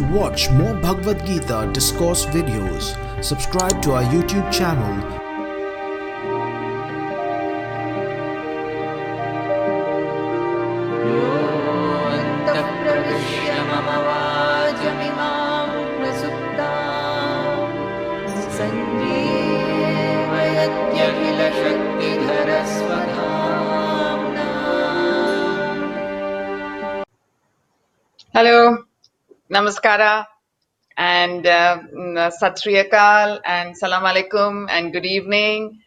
To watch more Bhagavad Gita discourse videos, subscribe to our YouTube channel. Hello, Namaskara, and Sat Sri Akal, and Salam Alaikum, and good evening.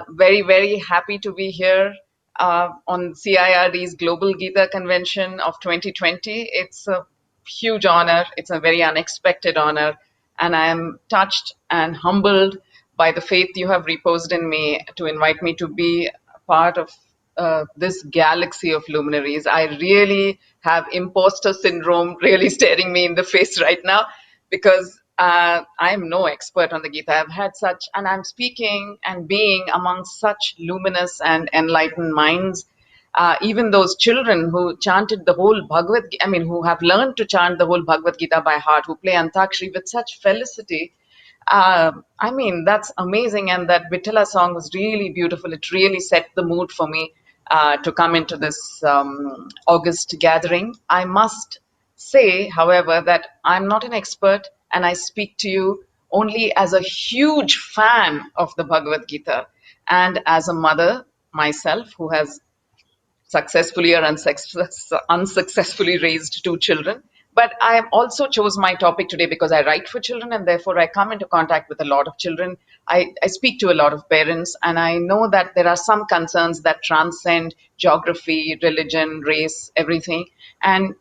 Very, very happy to be here on CIRD's Global Gita Convention of 2020. It's a huge honor. It's a very unexpected honor, and I am touched and humbled by the faith you have reposed in me to invite me to be part of this galaxy of luminaries. I really have imposter syndrome really staring me in the face right now because I'm no expert on the Gita. I've had such, and I'm speaking and being among such luminous and enlightened minds. Even those children who chanted the whole Bhagavad Gita, who have learned to chant the whole Bhagavad Gita by heart, who play Antakshari with such felicity. That's amazing. And that Vittala song was really beautiful. It really set the mood for me to come into this August gathering. I must say, however, that I'm not an expert and I speak to you only as a huge fan of the Bhagavad Gita and as a mother myself who has successfully or unsuccessfully raised two children. But I also chose my topic today because I write for children and therefore I come into contact with a lot of children. I speak to a lot of parents and I know that there are some concerns that transcend geography, religion, race, everything. And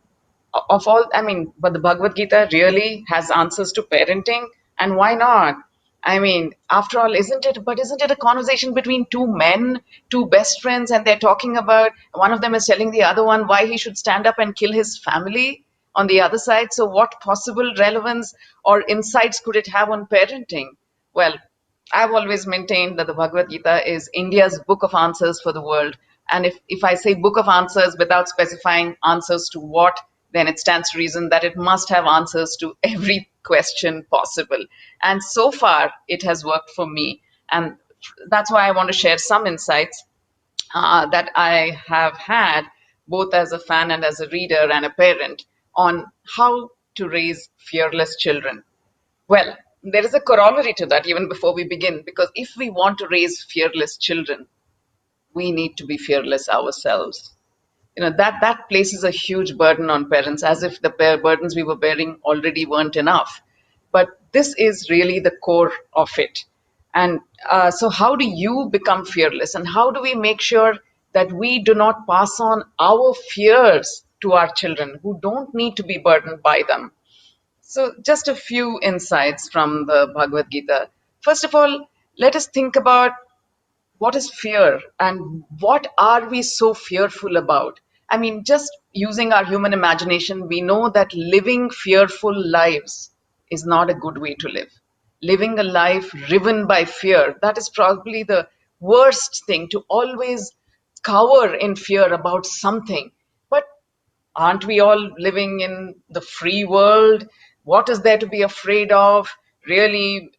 but the Bhagavad Gita really has answers to parenting, and why not? After all, isn't it a conversation between two men, two best friends, and they're talking about, one of them is telling the other one why he should stand up and kill his family on the other side. So what possible relevance or insights could it have on parenting? Well, I've always maintained that the Bhagavad Gita is India's book of answers for the world. And if I say book of answers without specifying answers to what, then it stands to reason that it must have answers to every question possible. And so far, it has worked for me. And that's why I want to share some insights that I have had, both as a fan and as a reader and a parent, on how to raise fearless children. Well, there is a corollary to that even before we begin, because if we want to raise fearless children, we need to be fearless ourselves. That places a huge burden on parents, as if the burdens we were bearing already weren't enough. But this is really the core of it. And so how do you become fearless, and how do we make sure that we do not pass on our fears to our children who don't need to be burdened by them? So just a few insights from the Bhagavad Gita. First of all, let us think about what is fear and what are we so fearful about. Just using our human imagination, we know that living fearful lives is not a good way to live. Living a life riven by fear, that is probably the worst thing, to always cower in fear about something. But aren't we all living in the free world? What is there to be afraid of? Really,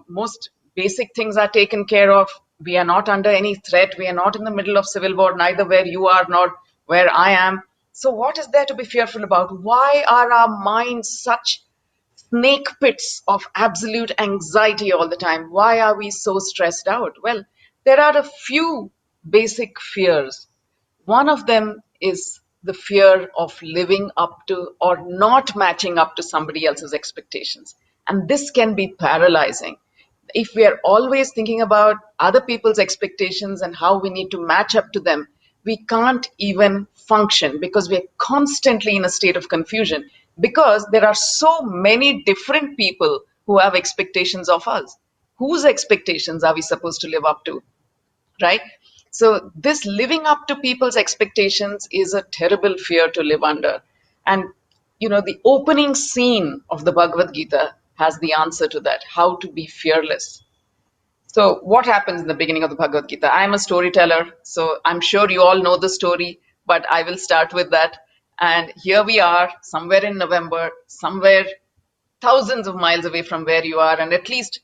most basic things are taken care of. We are not under any threat. We are not in the middle of civil war, neither where you are nor where I am. So what is there to be fearful about? Why are our minds such snake pits of absolute anxiety all the time? Why are we so stressed out? Well, there are a few basic fears. One of them is the fear of living up to or not matching up to somebody else's expectations. And this can be paralyzing. If we are always thinking about other people's expectations and how we need to match up to them, we can't even function because we're constantly in a state of confusion because there are so many different people who have expectations of us. Whose expectations are we supposed to live up to? Right? So this living up to people's expectations is a terrible fear to live under. And, the opening scene of the Bhagavad Gita has the answer to that, how to be fearless. So what happens in the beginning of the Bhagavad Gita? I'm a storyteller, so I'm sure you all know the story, but I will start with that. And here we are, somewhere in November, somewhere thousands of miles away from where you are, and at least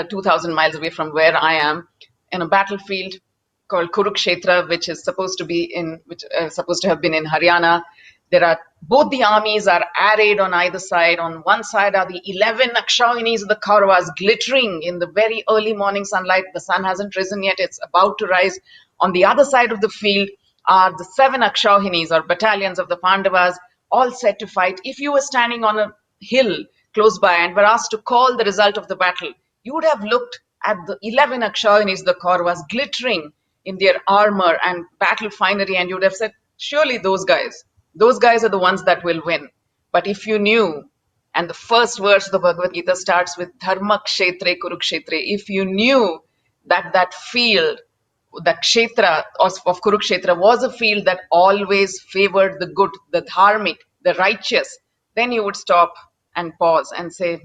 2,000 miles away from where I am, in a battlefield called Kurukshetra, which is supposed to be in, which supposed to have been in Haryana. There are both the armies are arrayed on either side. On one side are the 11 Akshahinis of the Kauravas glittering in the very early morning sunlight. The sun hasn't risen yet; it's about to rise. On the other side of the field are the 7 Akshahinis or battalions of the Pandavas, all set to fight. If you were standing on a hill close by and were asked to call the result of the battle, you would have looked at the 11 Akshahinis, the Kauravas, glittering in their armor and battle finery, and you would have said, surely those guys are the ones that will win. But if you knew, and the first verse of the Bhagavad Gita starts with Dharma Kshetre Kurukshetre, if you knew that that field, the Kshetra of Kurukshetra was a field that always favored the good, the dharmic, the righteous, then you would stop and pause and say,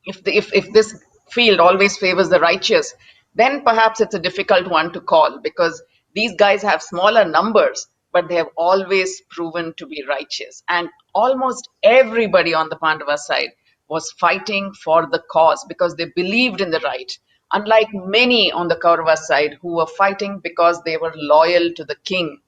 if this field always favors the righteous, then perhaps it's a difficult one to call, because these guys have smaller numbers, but they have always proven to be righteous. And almost everybody on the Pandava side was fighting for the cause because they believed in the right. Unlike many on the Kaurava side who were fighting because they were loyal to the king.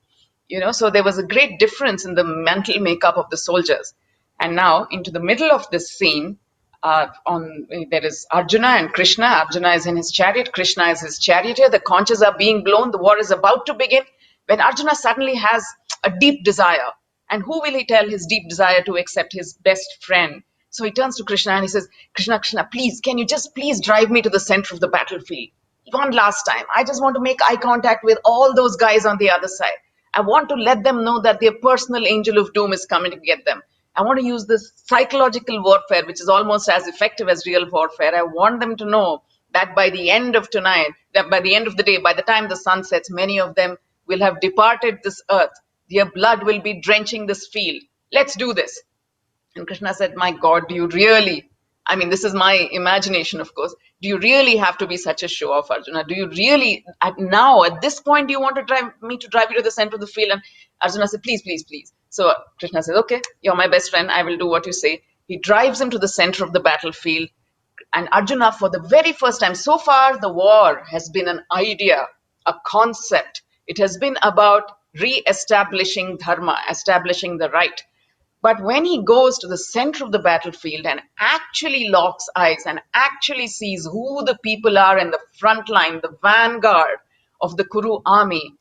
So there was a great difference in the mental makeup of the soldiers. And now, into the middle of this scene, there is Arjuna and Krishna. Arjuna is in his chariot, Krishna is his charioteer. The conches are being blown, the war is about to begin, when Arjuna suddenly has a deep desire. And who will he tell his deep desire to except his best friend? So he turns to Krishna and he says, Krishna, Krishna, please, can you just please drive me to the center of the battlefield? One last time. I just want to make eye contact with all those guys on the other side. I want to let them know that their personal angel of doom is coming to get them. I want to use this psychological warfare, which is almost as effective as real warfare. I want them to know that by the end of tonight, that by the end of the day, by the time the sun sets, many of them will have departed this earth. Their blood will be drenching this field. Let's do this. And Krishna said, my God, do you really, I mean, this is my imagination, of course, do you really have to be such a show off, Arjuna? Do you really, at this point, do you want to drive you to the center of the field? And Arjuna said, please, please, please. So Krishna says, okay, you're my best friend. I will do what you say. He drives him to the center of the battlefield. And Arjuna, for the very first time, so far, the war has been an idea, a concept. It has been about re-establishing dharma, establishing the right. But when he goes to the center of the battlefield and actually locks eyes and actually sees who the people are in the front line, the vanguard of the Kuru army,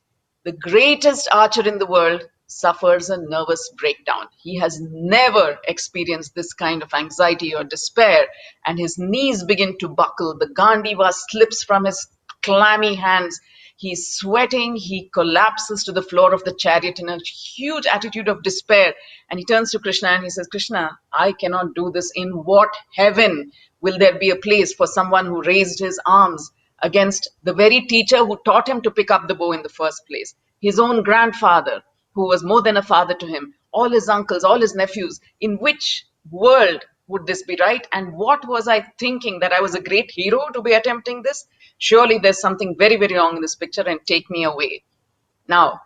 the greatest archer in the world suffers a nervous breakdown. He has never experienced this kind of anxiety or despair, and his knees begin to buckle. The Gandiva slips from his clammy hands. He's sweating. He collapses to the floor of the chariot in a huge attitude of despair. And he turns to Krishna and he says, Krishna, I cannot do this. In what heaven will there be a place for someone who raised his arms against the very teacher who taught him to pick up the bow in the first place? His own grandfather, who was more than a father to him, all his uncles, all his nephews. In which world would this be, right? And what was I thinking, that I was a great hero to be attempting this? Surely there's something very, very wrong in this picture, and take me away. Now,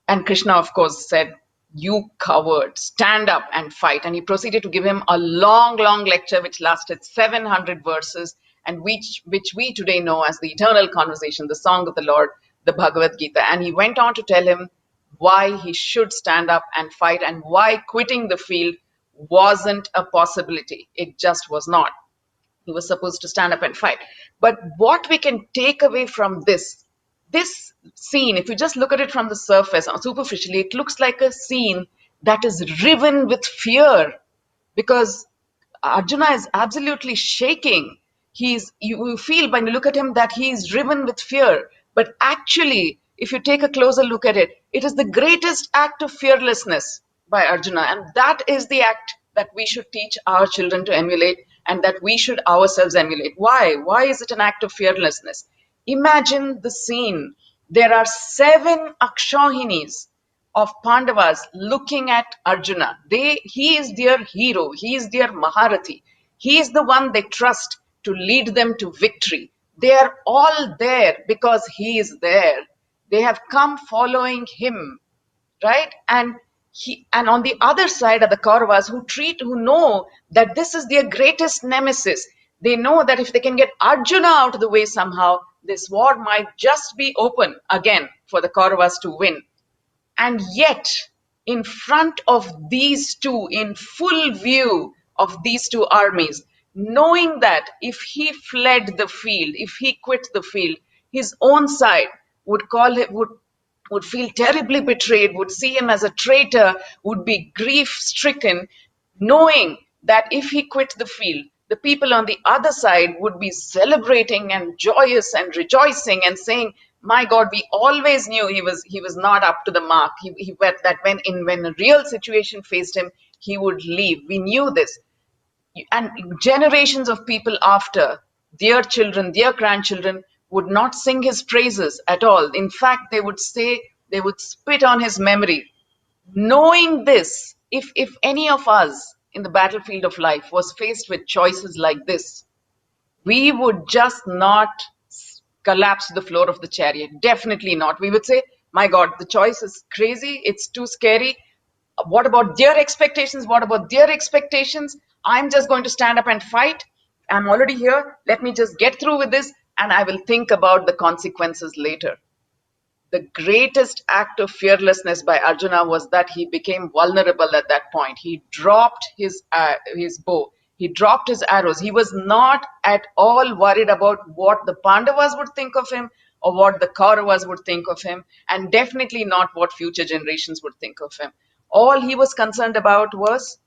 and Krishna, of course, said, you coward, stand up and fight. And he proceeded to give him a long, long lecture which lasted 700 verses, and which we today know as the eternal conversation, the song of the Lord, the Bhagavad Gita. And he went on to tell him why he should stand up and fight, and why quitting the field wasn't a possibility. It just was not. He was supposed to stand up and fight. But what we can take away from this scene, if you just look at it from the surface, or superficially, it looks like a scene that is riven with fear, because Arjuna is absolutely shaking. You feel when you look at him that he is driven with fear. But actually, if you take a closer look at it, it is the greatest act of fearlessness by Arjuna. And that is the act that we should teach our children to emulate, and that we should ourselves emulate. Why? Why is it an act of fearlessness? Imagine the scene. There are 7 Akshahinis of Pandavas looking at Arjuna. He is their hero. He is their Maharathi. He is the one they trust to lead them to victory. They are all there because he is there. They have come following him, right? And And on the other side are the Kauravas who know that this is their greatest nemesis. They know that if they can get Arjuna out of the way somehow, this war might just be open again for the Kauravas to win. And yet, in front of these two, in full view of these two armies, knowing that if he fled the field, if he quit the field, his own side would call him, would feel terribly betrayed, would see him as a traitor, would be grief stricken, knowing that if he quit the field, the people on the other side would be celebrating and joyous and rejoicing and saying, "My God, we always knew he was not up to the mark. That when a real situation faced him, he would leave. We knew this." And generations of people after, their children, their grandchildren, would not sing his praises at all. In fact, they would say, they would spit on his memory. Knowing this, if any of us in the battlefield of life was faced with choices like this, we would just not collapse to the floor of the chariot. Definitely not. We would say, "My God, the choice is crazy. It's too scary. What about their expectations? What about their expectations? I'm just going to stand up and fight. I'm already here. Let me just get through with this, and I will think about the consequences later." The greatest act of fearlessness by Arjuna was that he became vulnerable at that point. He dropped his bow. He dropped his arrows. He was not at all worried about what the Pandavas would think of him or what the Kauravas would think of him, and definitely not what future generations would think of him. All he was concerned about was,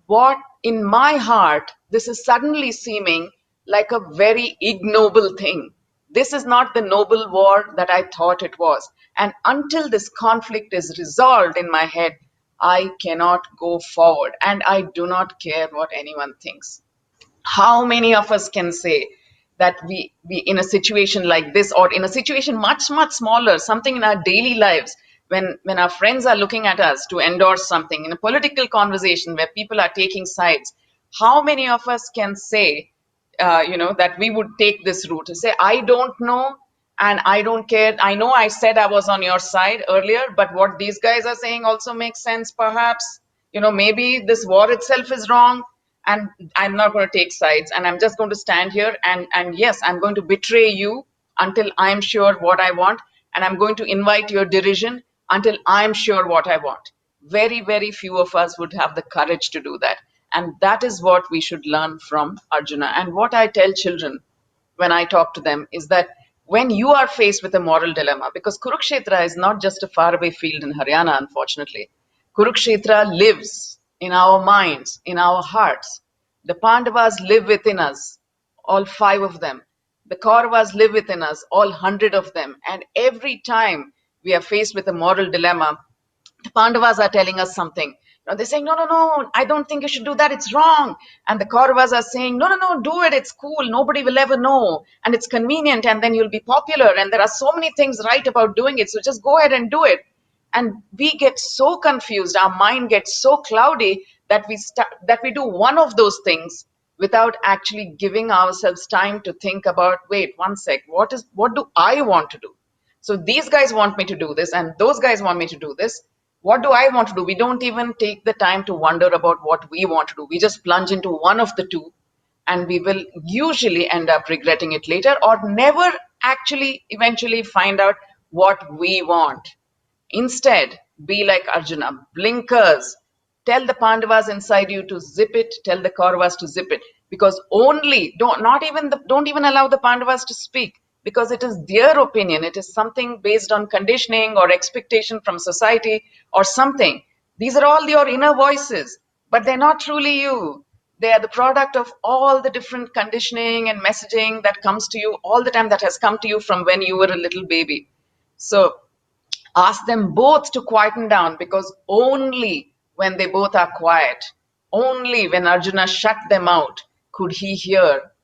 what in my heart, this is suddenly seeming like a very ignoble thing. This is not the noble war that I thought it was. And until this conflict is resolved in my head, I cannot go forward. And I do not care what anyone thinks. How many of us can say that we in a situation like this, or in a situation much smaller, something in our daily lives, when our friends are looking at us to endorse something, in a political conversation where people are taking sides, how many of us can say, that we would take this route to say, "I don't know and I don't care. I know I said I was on your side earlier, but what these guys are saying also makes sense, perhaps. Maybe this war itself is wrong, and I'm not going to take sides, and I'm just going to stand here, and yes, I'm going to betray you until I'm sure what I want, and I'm going to invite your derision until I'm sure what I want." Very, very few of us would have the courage to do that. And that is what we should learn from Arjuna. And what I tell children when I talk to them is that when you are faced with a moral dilemma, because Kurukshetra is not just a faraway field in Haryana, unfortunately. Kurukshetra lives in our minds, in our hearts. The Pandavas live within us, all 5 of them. The Kauravas live within us, all 100 of them. And every time we are faced with a moral dilemma, the Pandavas are telling us something. They're saying, "No, no, no, I don't think you should do that. It's wrong." And the Kauravas are saying, "No, no, no, do it. It's cool. Nobody will ever know. And it's convenient. And then you'll be popular. And there are so many things right about doing it. So just go ahead and do it." And we get so confused. Our mind gets so cloudy that we do one of those things without actually giving ourselves time to think about, wait, one sec, what do I want to do? So these guys want me to do this, and those guys want me to do this. What do I want to do? We don't even take the time to wonder about what we want to do. We just plunge into one of the two, and we will usually end up regretting it later, or never actually eventually find out what we want. Instead, be like Arjuna, blinkers. Tell the Pandavas inside you to zip it, tell the Kauravas to zip it. Because don't even allow the Pandavas to speak, because it is their opinion. It is something based on conditioning or expectation from society or something. These are all your inner voices, but they're not truly you. They are the product of all the different conditioning and messaging that comes to you all the time, that has come to you from when you were a little baby. So ask them both to quieten down, because only when they both are quiet, only when Arjuna shut them out,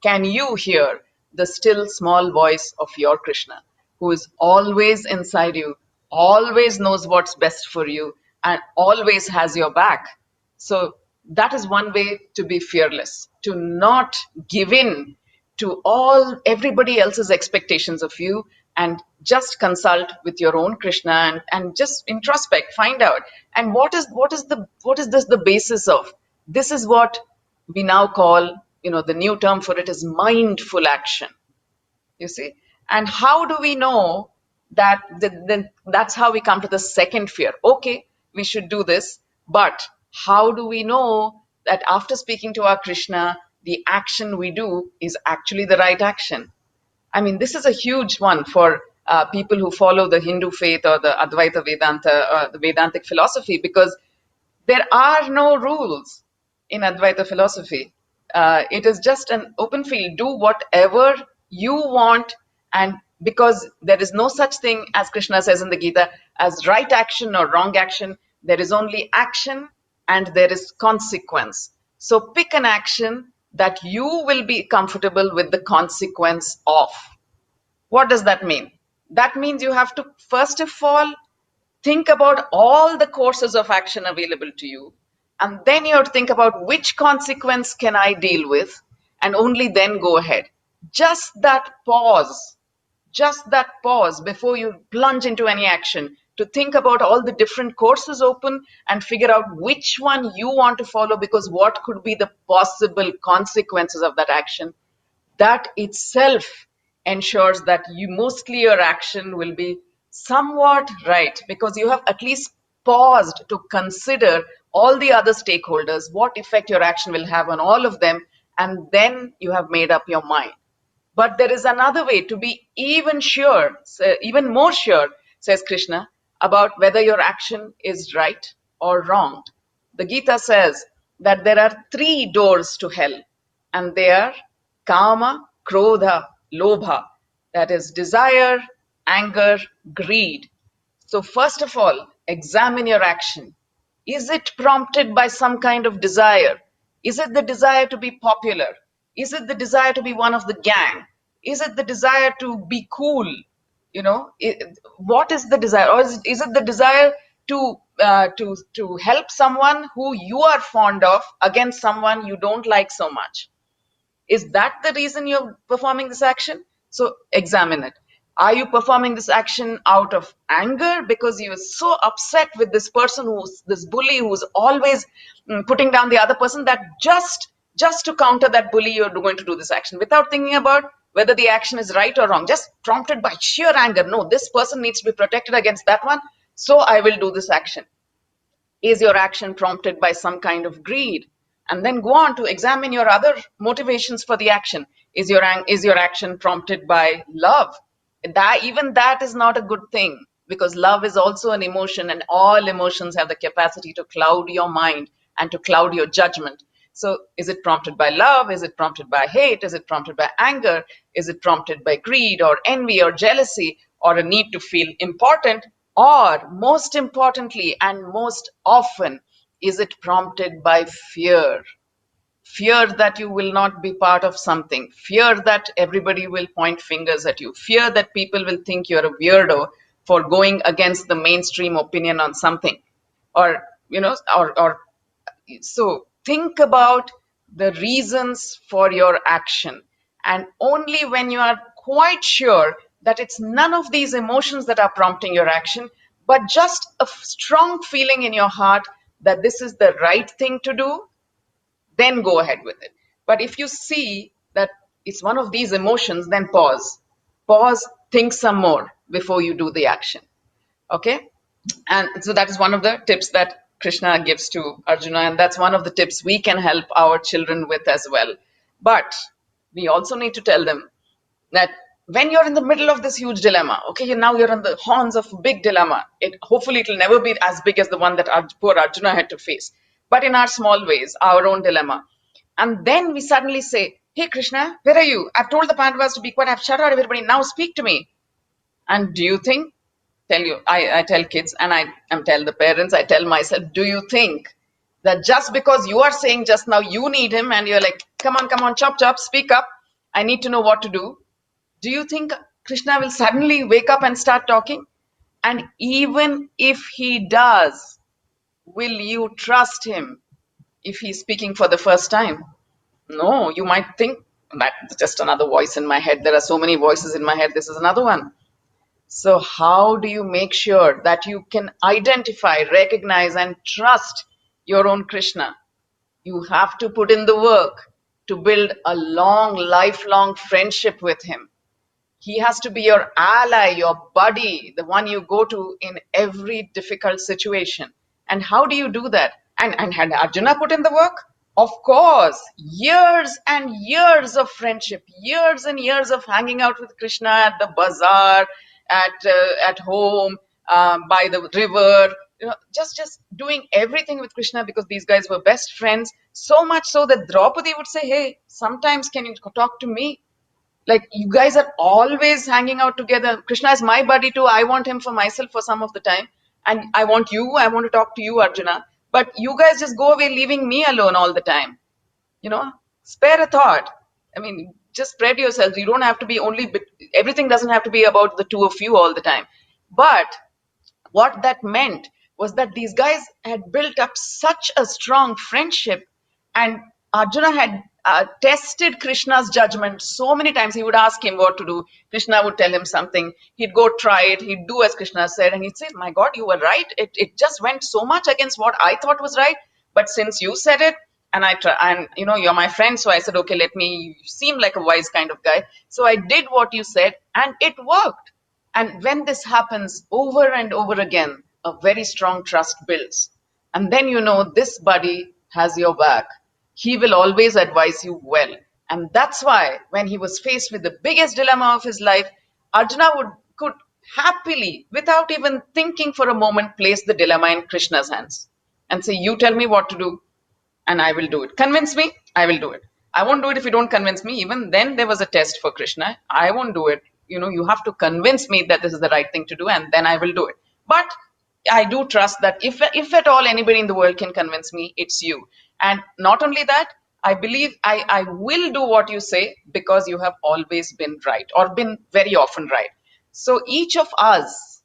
can you hear the still small voice of your Krishna, who is always inside you, always knows what's best for you, and always has your back. So that is one way to be fearless, to not give in to everybody else's expectations of you, and just consult with your own Krishna, and just introspect, find out. And what is this the basis of? This is what we now call, the new term for it is mindful action. You see? And how do we know that? Then that's how we come to the second fear. Okay, we should do this, but how do we know that after speaking to our Krishna, the action we do is actually the right action? I mean, this is a huge one for people who follow the Hindu faith or the Advaita Vedanta, the Vedantic philosophy, because there are no rules in Advaita philosophy. It is just an open field. Do whatever you want, and because there is no such thing, as Krishna says in the Gita, as right action or wrong action. There is only action and there is consequence. So pick an action that you will be comfortable with the consequence of. What does that mean? That means you have to, first of all, think about all the courses of action available to you, and then you have to think about which consequence can I deal with, and only then go ahead. Just that pause before you plunge into any action, to think about all the different courses open and figure out which one you want to follow, because what could be the possible consequences of that action, that itself ensures that mostly your action will be somewhat right, because you have at least paused to consider all the other stakeholders, what effect your action will have on all of them, and then you have made up your mind. But there is another way to be even more sure, says Krishna, about whether your action is right or wrong. The Gita says that there are 3 doors to hell, and they are kama, krodha, lobha. That is desire, anger, greed. So, first of all, examine your action. Is it prompted by some kind of desire? Is it the desire to be popular? Is it the desire to be one of the gang? Is it the desire to be cool? What is the desire? Or is it the desire to help someone who you are fond of against someone you don't like so much? Is that the reason you're performing this action? So examine it. Are you performing this action out of anger because you're so upset with this person, who's this bully, who's always putting down the other person, that just to counter that bully, you're going to do this action without thinking about whether the action is right or wrong, just prompted by sheer anger? No, this person needs to be protected against that one, so I will do this action. Is your action prompted by some kind of greed? And then go on to examine your other motivations for the action. Is your action prompted by love? Even that is not a good thing, because love is also an emotion, and all emotions have the capacity to cloud your mind and to cloud your judgment. So is it prompted by love? Is it prompted by hate? Is it prompted by anger? Is it prompted by greed or envy or jealousy or a need to feel important? Or most importantly and most often, is it prompted by fear? Fear that you will not be part of something, fear that everybody will point fingers at you, fear that people will think you're a weirdo for going against the mainstream opinion on something, or so think about the reasons for your action, and only when you are quite sure that it's none of these emotions that are prompting your action, but just a strong feeling in your heart that this is the right thing to do, then go ahead with it. But if you see that it's one of these emotions, then pause, think some more before you do the action. Okay? And so that is one of the tips that Krishna gives to Arjuna, and that's one of the tips we can help our children with as well. But we also need to tell them that when you're in the middle of this huge dilemma, okay, now you're on the horns of a big dilemma. Hopefully it'll never be as big as the one that poor Arjuna had to face, but in our small ways, our own dilemma. And then we suddenly say, "Hey Krishna, where are you? I've told the Pandavas to be quiet. I've shut out everybody. Now speak to me." And do you think, I tell kids, and I tell the parents, I tell myself, do you think that just because you are saying just now you need him, and you're like, come on, chop, chop, speak up, I need to know what to do you think Krishna will suddenly wake up and start talking? And even if he does, will you trust him if he's speaking for the first time? No, you might think that's just another voice in my head. There are so many voices in my head. This is another one. So how do you make sure that you can identify, recognize, and trust your own Krishna? You have to put in the work to build a long, lifelong friendship with him. He has to be your ally, your buddy, the one you go to in every difficult situation. And how do you do that? And had Arjuna put in the work? Of course, years and years of friendship, years and years of hanging out with Krishna at the bazaar, at home, by the river, just doing everything with Krishna because these guys were best friends. So much so that Draupadi would say, "Hey, sometimes can you talk to me? Like you guys are always hanging out together. Krishna is my buddy too. I want him for myself for some of the time. And I want you, I want to talk to you, Arjuna. But you guys just go away leaving me alone all the time. Spare a thought. I mean, just spread yourselves. You don't have to be everything doesn't have to be about the two of you all the time. But what that meant was that these guys had built up such a strong friendship, and Arjuna had tested Krishna's judgment so many times. He would ask him what to do. Krishna would tell him something. He'd go try it. He'd do as Krishna said, and he'd say, "My God, you were right. It just went so much against what I thought was right. But since you said it, and I try, and you're my friend, so I said, okay, let me. You seem like a wise kind of guy. So I did what you said, and it worked." And when this happens over and over again, a very strong trust builds. And then this buddy has your back. He will always advise you well. And that's why when he was faced with the biggest dilemma of his life, Arjuna could happily, without even thinking for a moment, place the dilemma in Krishna's hands and say, "You tell me what to do and I will do it. Convince me, I will do it. I won't do it if you don't convince me." Even then, there was a test for Krishna. I won't do it. You have to convince me that this is the right thing to do, and then I will do it. But I do trust that if at all anybody in the world can convince me, it's you. And not only that, I believe I will do what you say because you have always been right or been very often right. So each of us,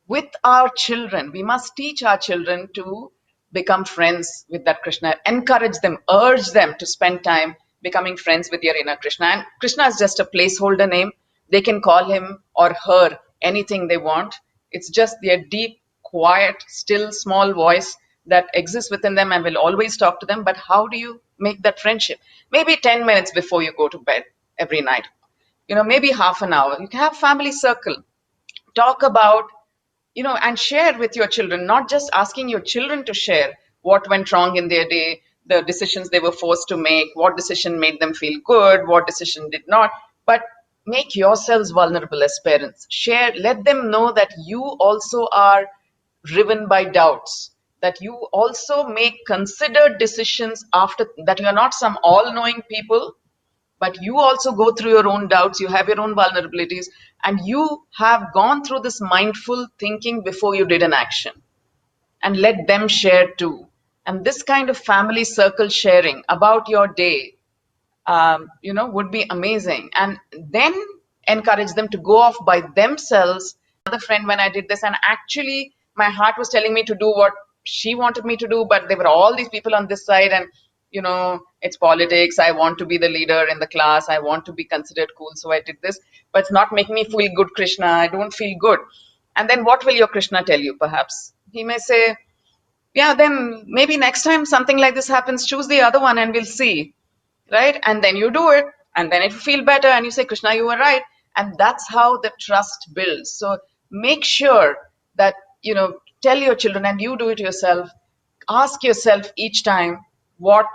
with our children, we must teach our children to become friends with that Krishna, encourage them, urge them to spend time becoming friends with your inner Krishna. And Krishna is just a placeholder name. They can call him or her anything they want. It's just their deep, quiet, still, small voice that exists within them and will always talk to them. But how do you make that friendship? Maybe 10 minutes before you go to bed every night. Maybe half an hour. You can have family circle. Talk about and share with your children, not just asking your children to share what went wrong in their day, the decisions they were forced to make, what decision made them feel good, what decision did not, but make yourselves vulnerable as parents. Share, let them know that you also are driven by doubts, that you also make considered decisions after that. You are not some all-knowing people, but you also go through your own doubts, you have your own vulnerabilities, and you have gone through this mindful thinking before you did an action. And let them share too. And this kind of family circle sharing about your day, would be amazing. And then encourage them to go off by themselves. Another friend, when I did this, and actually my heart was telling me to do what she wanted me to do, but there were all these people on this side, and it's politics. I want to be the leader in the class. I want to be considered cool, so I did this. But it's not making me feel good, Krishna. I don't feel good. And then what will your Krishna tell you? Perhaps he may say, yeah, then maybe next time something like this happens, choose the other one and we'll see. Right? And then you do it, and then it will feel better, and you say, Krishna, you were right. And that's how the trust builds. So make sure that, tell your children, and you do it yourself. Ask yourself each time, what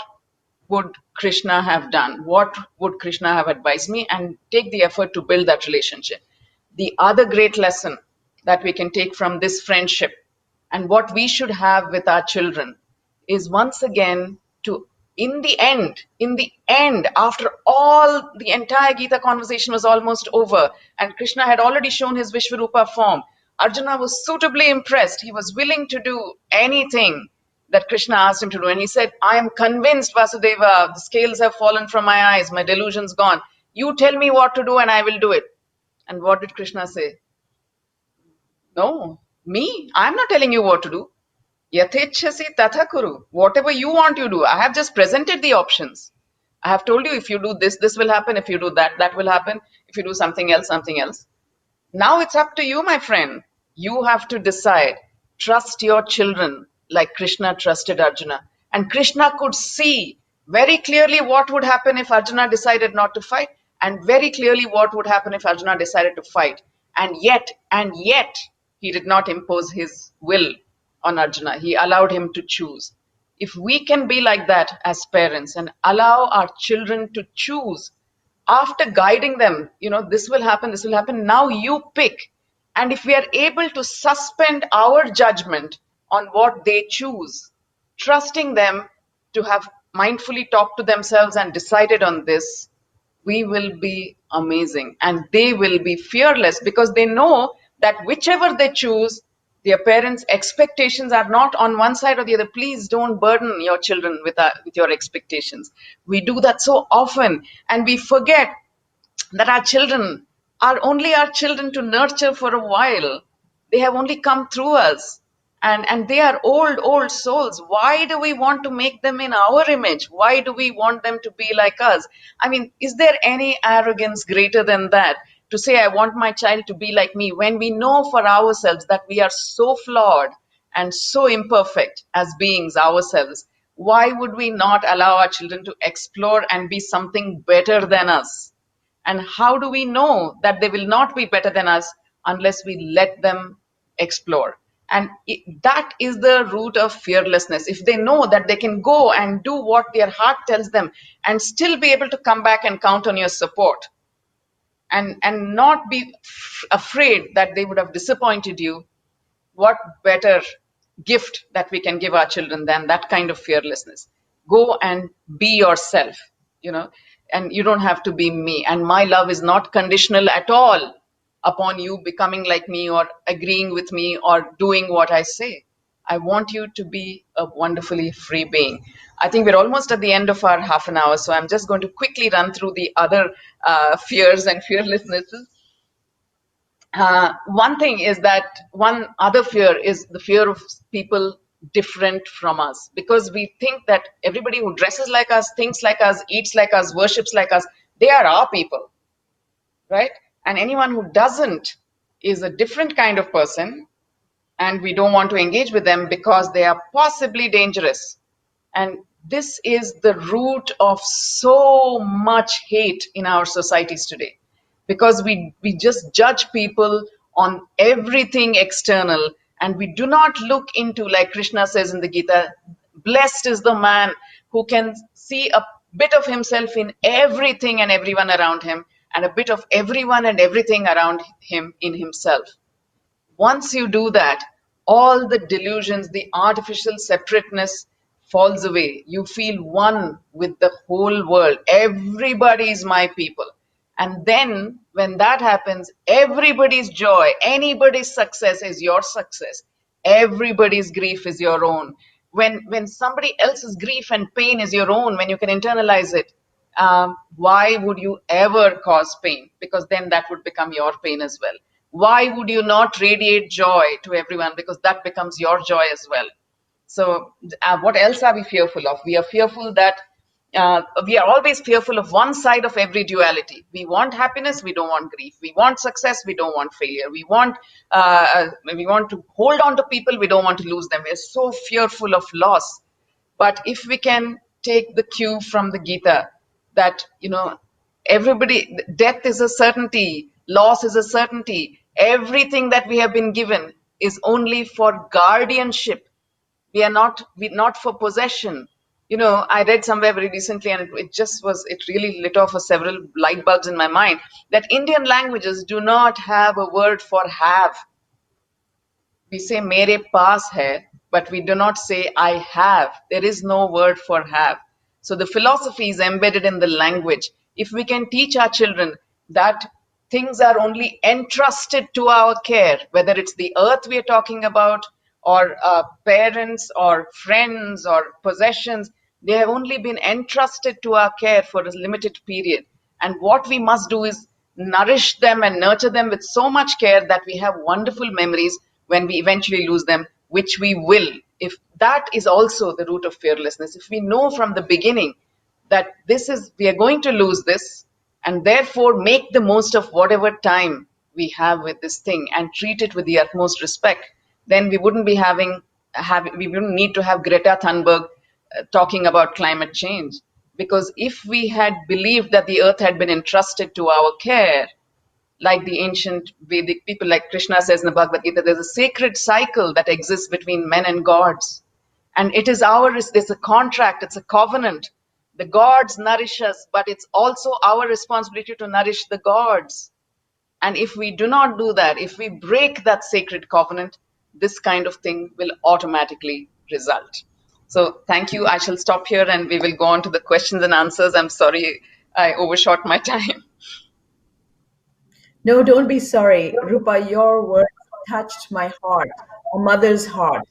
would Krishna have done? What would Krishna have advised me? And take the effort to build that relationship. The other great lesson that we can take from this friendship and what we should have with our children is, once again, to in the end, after all, the entire Gita conversation was almost over, and Krishna had already shown his Vishwarupa form. Arjuna was suitably impressed. He was willing to do anything that Krishna asked him to do. And he said, I am convinced, Vasudeva, the scales have fallen from my eyes, my delusion's gone. You tell me what to do and I will do it. And what did Krishna say? No, me? I'm not telling you what to do. Yathechasi tatha kuru. Whatever you want, you do. I have just presented the options. I have told you, if you do this, this will happen. If you do that, that will happen. If you do something else, something else. Now it's up to you, my friend. You have to decide. Trust your children like Krishna trusted Arjuna. And Krishna could see very clearly what would happen if Arjuna decided not to fight, and very clearly what would happen if Arjuna decided to fight. And yet, he did not impose his will on Arjuna. He allowed him to choose. If we can be like that as parents and allow our children to choose after guiding them, this will happen, now you pick. And if we are able to suspend our judgment on what they choose, trusting them to have mindfully talked to themselves and decided on this, we will be amazing and they will be fearless, because they know that whichever they choose, their parents' expectations are not on one side or the other. Please don't burden your children with your expectations. We do that so often, and we forget that our children are only our children to nurture for a while. They have only come through us. And they are old souls. Why do we want to make them in our image? Why do we want them to be like us? I mean, is there any arrogance greater than that? To say, I want my child to be like me, when we know for ourselves that we are so flawed and so imperfect as beings ourselves. Why would we not allow our children to explore and be something better than us? And how do we know that they will not be better than us unless we let them explore? And that is the root of fearlessness. If they know that they can go and do what their heart tells them and still be able to come back and count on your support, and not be afraid that they would have disappointed you, what better gift that we can give our children than that kind of fearlessness? Go and be yourself, you know, and you don't have to be me. And my love is not conditional at all upon you becoming like me or agreeing with me or doing what I say. I want you to be a wonderfully free being. I think we're almost at the end of our half an hour, so I'm just going to quickly run through the other fears and fearlessnesses. One thing is that one other fear is the fear of people different from us, because we think that everybody who dresses like us, thinks like us, eats like us, worships like us, they are our people, right? And anyone who doesn't is a different kind of person, and we don't want to engage with them because they are possibly dangerous. And this is the root of so much hate in our societies today, because we just judge people on everything external, and we do not look into, like Krishna says in the Gita, blessed is the man who can see a bit of himself in everything and everyone around him, and a bit of everyone and everything around him in himself. Once you do that, all the delusions, the artificial separateness falls away. You feel one with the whole world. Everybody is my people. And then when that happens, everybody's joy, anybody's success is your success. Everybody's grief is your own. When somebody else's grief and pain is your own, when you can internalize it, why would you ever cause pain? Because then that would become your pain as well. Why would you not radiate joy to everyone? Because that becomes your joy as well. So, what else are we fearful of? We are fearful that we are always fearful of one side of every duality. We want happiness, we don't want grief. We want success, we don't want failure. We want to hold on to people, we don't want to lose them. We are so fearful of loss. But if we can take the cue from the Gita that, everybody, death is a certainty, loss is a certainty, everything that we have been given is only for guardianship. We not for possession. I read somewhere very recently, and it really lit off several light bulbs in my mind, that Indian languages do not have a word for have. We say mere paas hai, but we do not say I have. There is no word for have. So the philosophy is embedded in the language. If we can teach our children that things are only entrusted to our care, whether it's the earth we are talking about, or parents, or friends, or possessions, they have only been entrusted to our care for a limited period. And what we must do is nourish them and nurture them with so much care that we have wonderful memories when we eventually lose them, which we will. If that is also the root of fearlessness, if we know from the beginning that we are going to lose this, and therefore make the most of whatever time we have with this thing and treat it with the utmost respect, then we wouldn't be we wouldn't need to have Greta Thunberg talking about climate change. Because if we had believed that the earth had been entrusted to our care, like the ancient Vedic people, like Krishna says in the Bhagavad Gita, there's a sacred cycle that exists between men and gods. And it is there's a contract, it's a covenant. The gods nourish us, but it's also our responsibility to nourish the gods. And if we do not do that, if we break that sacred covenant, this kind of thing will automatically result. So thank you. I shall stop here and we will go on to the questions and answers. I'm sorry I overshot my time. No, don't be sorry. Rupa, your words touched my heart, a mother's heart.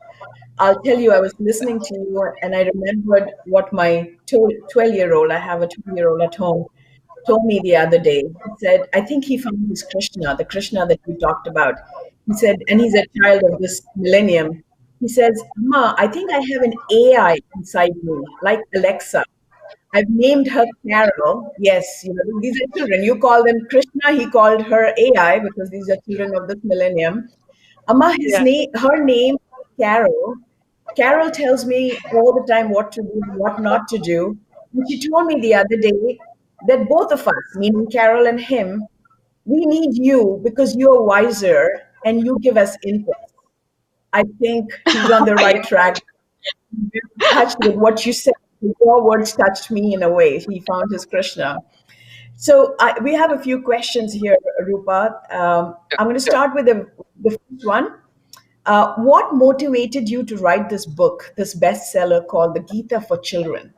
I'll tell you, I was listening to you and I remembered what my 12-year-old, I have a 12-year-old at home, told me the other day. He said, I think he found his Krishna, the Krishna that you talked about. He said, and he's a child of this millennium. He says, Ma, I think I have an AI inside me, like Alexa. I've named her Carol. Yes, these are children. You call them Krishna. He called her AI because these are children of this millennium. Amma, Yeah. her name is Carol. Carol tells me all the time what to do, what not to do. And she told me the other day that both of us, meaning Carol and him, we need you because you're wiser and you give us input. I think he's on the right track. Touched with what you said. Your words touched me in a way. He found his Krishna. So we have a few questions here, Rupa. I'm going to Sure. start with the first one. What motivated you to write this book, this bestseller called The Gita for Children?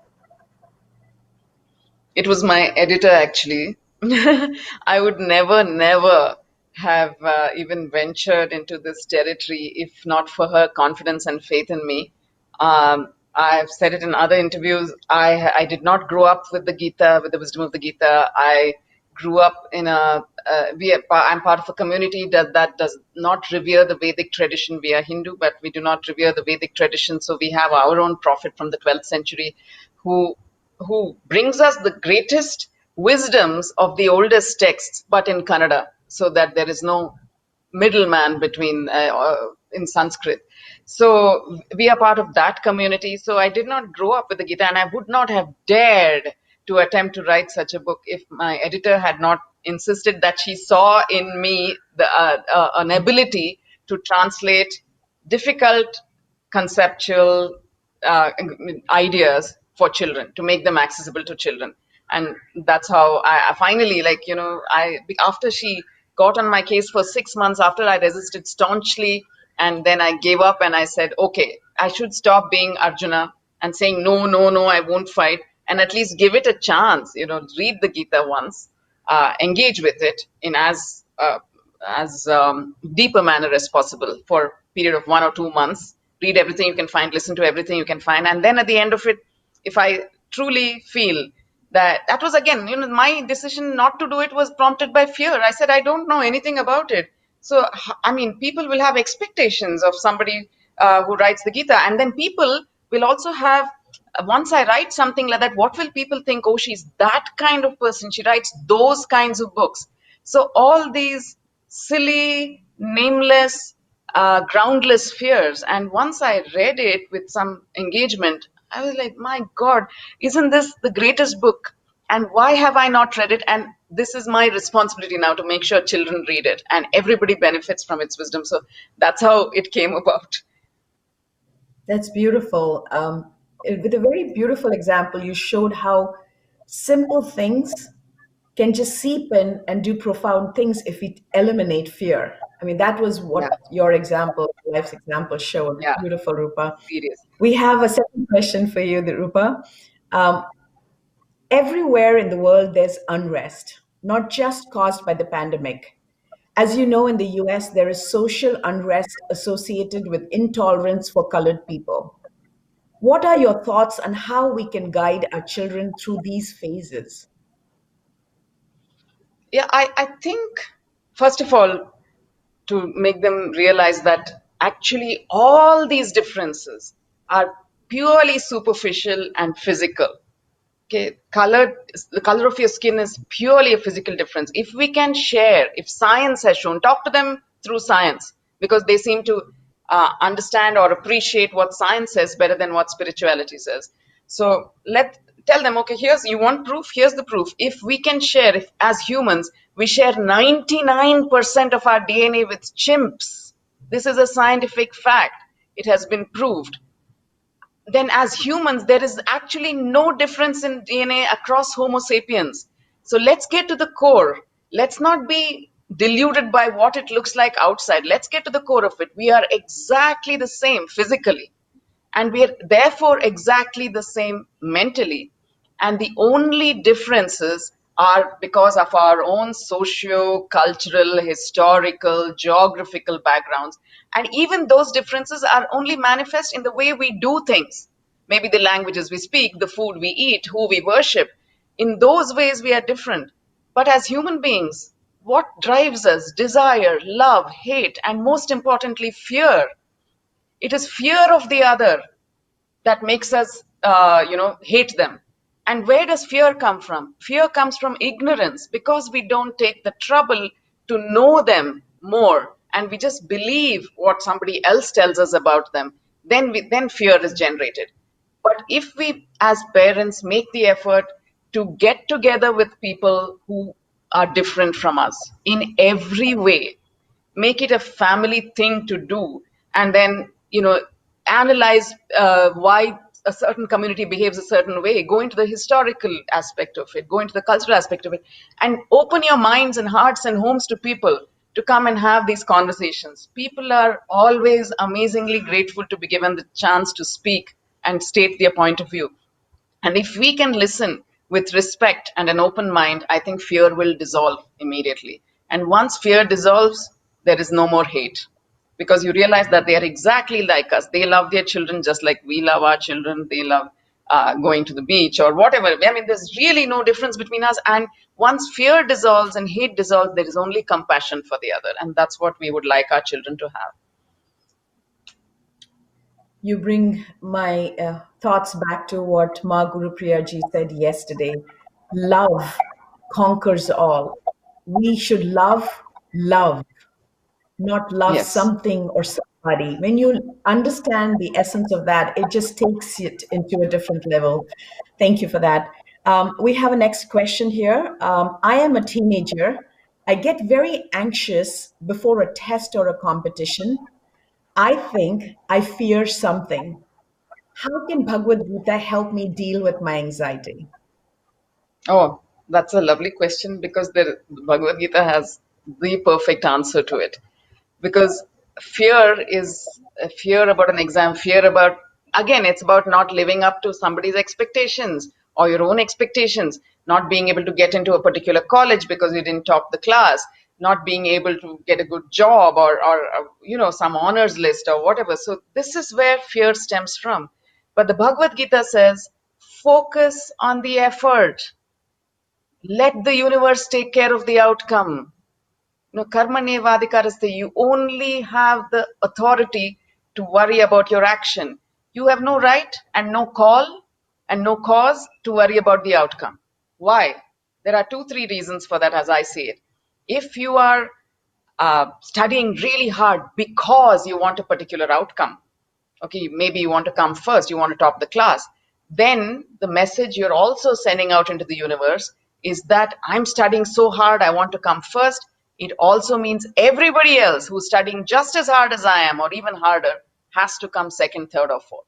It was my editor, actually. I would never have even ventured into this territory if not for her confidence and faith in me. I've said it in other interviews. I did not grow up with the Gita, with the wisdom of the Gita. I grew up in I'm part of a community that does not revere the Vedic tradition. We are Hindu, but we do not revere the Vedic tradition. So we have our own prophet from the 12th century who brings us the greatest wisdoms of the oldest texts, but in Kannada, so that there is no middleman between in Sanskrit. So we are part of that community. So I did not grow up with the Gita, and I would not have dared to attempt to write such a book if my editor had not insisted that she saw in me an ability to translate difficult conceptual ideas for children, to make them accessible to children. And that's how I finally, like, after she got on my case for 6 months, after I resisted staunchly, and then I gave up and I said, okay, I should stop being Arjuna and saying, no, no, no, I won't fight, and at least give it a chance, read the Gita once, engage with it in as deep a manner as possible for a period of 1 or 2 months. Read everything you can find, listen to everything you can find, and then at the end of it, if I truly feel that was, again, my decision not to do it was prompted by fear. I said I don't know anything about it. So I mean, people will have expectations of somebody who writes the Gita, and then people will also have, once I write something like that, what will people think? Oh, she's that kind of person, she writes those kinds of books. So all these silly, nameless, groundless fears. And once I read it with some engagement, I was like, my God, isn't this the greatest book? And why have I not read it? And this is my responsibility now to make sure children read it and everybody benefits from its wisdom. So that's how it came about. That's beautiful. With a very beautiful example, you showed how simple things can just seep in and do profound things if we eliminate fear. I mean, that was Yeah, what your example, life's example showed. yeah, Beautiful, Rupa. seriously. We have a second question for you, Rupa. Um, Everywhere in the world, there's unrest, not just caused by the pandemic. As you know, in the US, there is social unrest associated with intolerance for colored people. What are your thoughts on how we can guide our children through these phases? Yeah, I think, first of all, to make them realize that actually all these differences are purely superficial and physical. Okay, the color of your skin is purely a physical difference. If we can share, if science has shown, talk to them through science, because they seem to understand or appreciate what science says better than what spirituality says. So tell them, okay, you want proof, here's the proof. If we can share, if as humans we share 99% of our DNA with chimps, this is a scientific fact. It has been proved. Then as humans, there is actually no difference in DNA across Homo sapiens. So let's get to the core. Let's not be deluded by what it looks like outside. Let's get to the core of it. We are exactly the same physically, and we are therefore exactly the same mentally. And the only differences are because of our own socio-cultural, historical, geographical backgrounds. And even those differences are only manifest in the way we do things. Maybe the languages we speak, the food we eat, who we worship. In those ways, we are different. But as human beings, what drives us? Desire, love, hate, and most importantly, fear. It is fear of the other that makes us, hate them. And where does fear come from? Fear comes from ignorance, because we don't take the trouble to know them more, and we just believe what somebody else tells us about them. Then fear is generated. But if we, as parents, make the effort to get together with people who are different from us in every way, make it a family thing to do, and then analyze why a certain community behaves a certain way, go into the historical aspect of it, go into the cultural aspect of it, and open your minds and hearts and homes to people to come and have these conversations. People are always amazingly grateful to be given the chance to speak and state their point of view. And if we can listen with respect and an open mind, I think fear will dissolve immediately. And once fear dissolves, there is no more hate, because you realize that they are exactly like us. They love their children just like we love our children. They love going to the beach or whatever. I mean, there's really no difference between us. And once fear dissolves and hate dissolves, there is only compassion for the other. And that's what we would like our children to have. You bring my thoughts back to what Ma Guru Priya ji said yesterday. Love conquers all. We should love, not love Yes. something or somebody. When you understand the essence of that, it just takes it into a different level. Thank you for that. We have a next question here. I am a teenager. I get very anxious before a test or a competition. I think I fear something. How can Bhagavad Gita help me deal with my anxiety? Oh, that's a lovely question, because the Bhagavad Gita has the perfect answer to it. Because fear is a fear about an exam, fear about, again, it's about not living up to somebody's expectations or your own expectations, not being able to get into a particular college because you didn't top the class, not being able to get a good job or some honors list or whatever. So this is where fear stems from. But the Bhagavad Gita says, focus on the effort. Let the universe take care of the outcome. Karmanevadikaraste, you only have the authority to worry about your action. You have no right and no call and no cause to worry about the outcome. Why? There are 2, 3 reasons for that, as I see it. If you are studying really hard because you want a particular outcome, okay, maybe you want to come first, you want to top the class, then the message you're also sending out into the universe is that I'm studying so hard, I want to come first. It also means everybody else who's studying just as hard as I am or even harder has to come second, third, or fourth.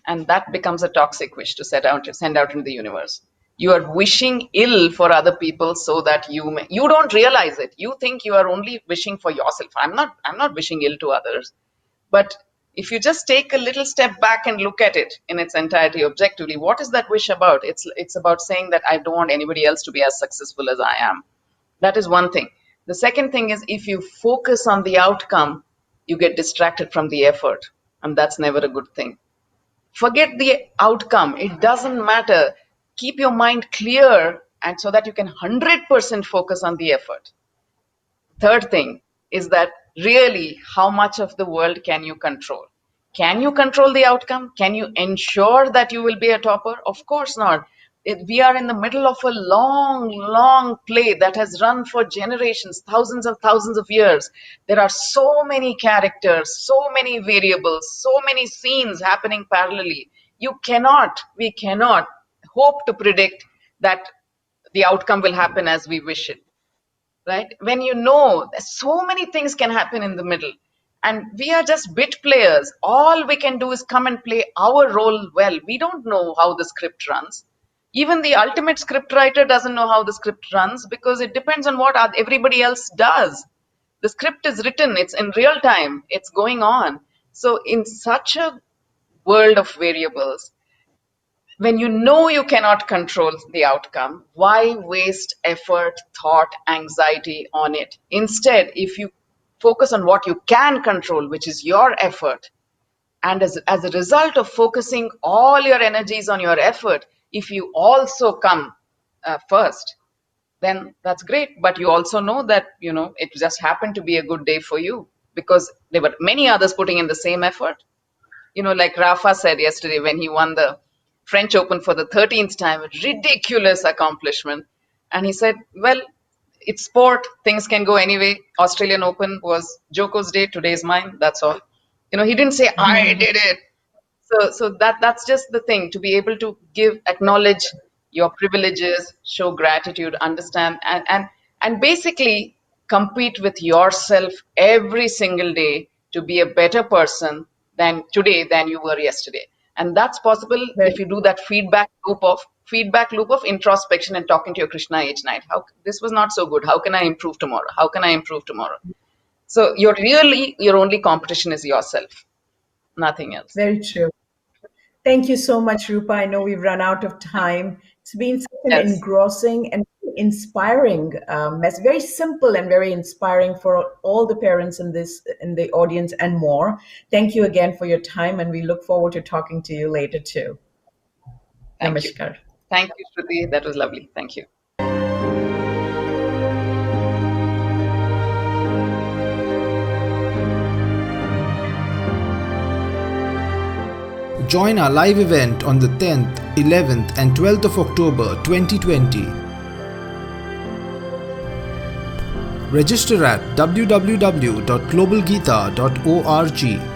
And that becomes a toxic wish to send out into the universe. You are wishing ill for other people so that you don't realize it. You think you are only wishing for yourself. I'm not wishing ill to others. But if you just take a little step back and look at it in its entirety objectively, what is that wish about? It's about saying that I don't want anybody else to be as successful as I am. That is one thing. The second thing is, if you focus on the outcome, you get distracted from the effort, and that's never a good thing. Forget the outcome. It doesn't matter. Keep your mind clear, and so that you can 100% focus on the effort. Third thing is that really, how much of the world can you control? Can you control the outcome? Can you ensure that you will be a topper? Of course not. We are in the middle of a long, long play that has run for generations, thousands of years. There are so many characters, so many variables, so many scenes happening parallelly. We cannot hope to predict that the outcome will happen as we wish it, right? When you know so many things can happen in the middle, and we are just bit players. All we can do is come and play our role well. We don't know how the script runs. Even the ultimate script writer doesn't know how the script runs, because it depends on what everybody else does. The script is written, it's in real time, it's going on. So in such a world of variables, when you know you cannot control the outcome, why waste effort, thought, anxiety on it? Instead, if you focus on what you can control, which is your effort, and as a result of focusing all your energies on your effort, if you also come first, then that's great. But you also know that, it just happened to be a good day for you because there were many others putting in the same effort. Like Rafa said yesterday when he won the French Open for the 13th time, a ridiculous accomplishment. And he said, well, it's sport, things can go anyway. Australian Open was Joko's day, today's mine, that's all. He didn't say, I did it. So that's just the thing, to be able to acknowledge your privileges, show gratitude, understand, and basically compete with yourself every single day to be a better person than you were yesterday. And that's possible if you do that feedback loop of introspection and talking to your Krishna each night. This was not so good. How can I improve tomorrow? How can I improve tomorrow? So your only competition is yourself, nothing else. Very true. Thank you so much, Roopa. I know we've run out of time. It's been such an Yes. engrossing and inspiring message. Very simple and very inspiring for all the parents in the audience and more. Thank you again for your time, and we look forward to talking to you later too. Thank Namaskar. you. Thank you, Shruti. That was lovely. Thank you. Join our live event on the 10th, 11th and 12th of October 2020. Register at www.globalgita.org.